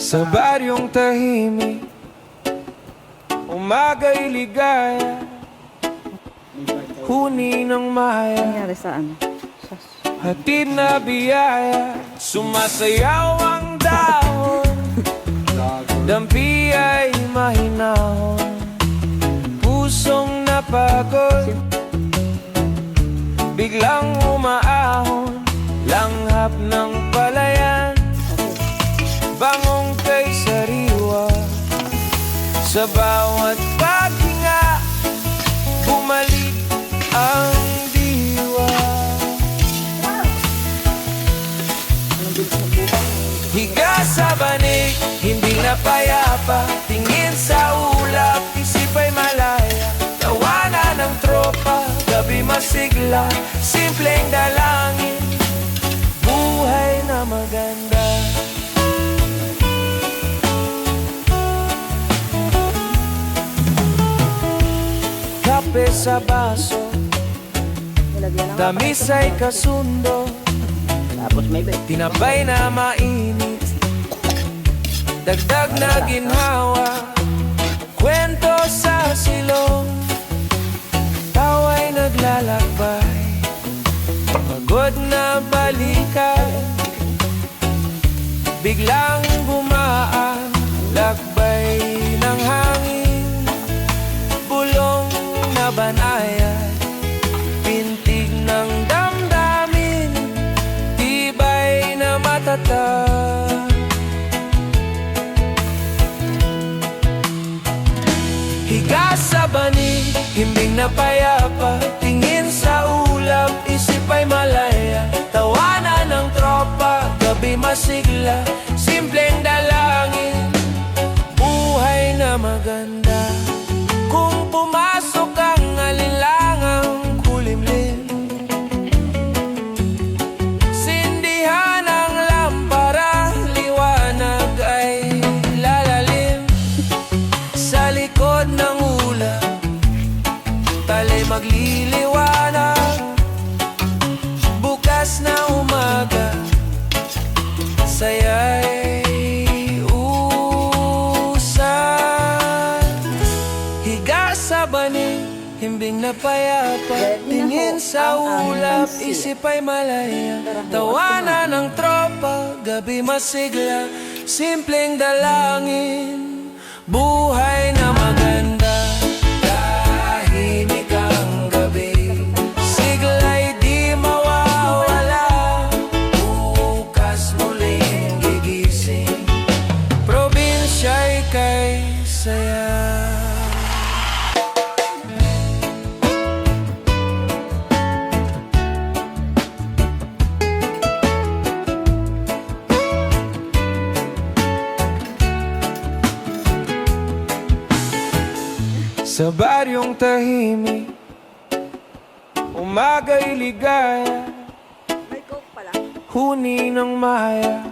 Sa baryong tahimik, umaga'y ligaya, huni ng maya, Nangyari saan? hatid na biyaya. Sumasayaw ang dahon, dampi ay mahinahon, pusong napagod, biglang umaahon, langhap ng palayan, bangong kay sariwa. Sa bawat paghinga, bumalik ang diwa. Higa sa banig, hindi na payapa, tingin sa ulap, isip ay malaya. Tawanan ng tropa, gabi masigla, simpleng dalangin, buhay na maganda. Kape sa baso, tamis ay kasundo, Tapos may tinapay na mainit, dagdag na ginhawa, kwento sa silong, tawa'y naglalakbay, pagod na balikan, biglang gumaan, lakbay ng hangin, bulong na banayad, pintig ng damdamin, tibay na matatag. Higa sa banig, himbing na payapa, tingin sa ulap, isip ay malaya. Tawanan ng tropa, gabi masigla, simpleng dalangin, buhay na maganda. Kung pumasok ang alinlangang kulimlim, sindihan ang lampara, liwanag ay lalalim. Sa likod ng ulap, talay magliliwanag, bukas na umaga, saya'y higa sa banig, himbing na payapa, tingin sa ulap, isip ay malaya. Tawanan ng tropa, gabi masigla, simpleng dalangin, buhay na maganda. Tahimik ang gabi, sigla'y di mawawala, bukas muling gigising, probinsya'y kay saya. Sa baryong tahimik, umaga'y ligaya, May coke pala. huni ng maya,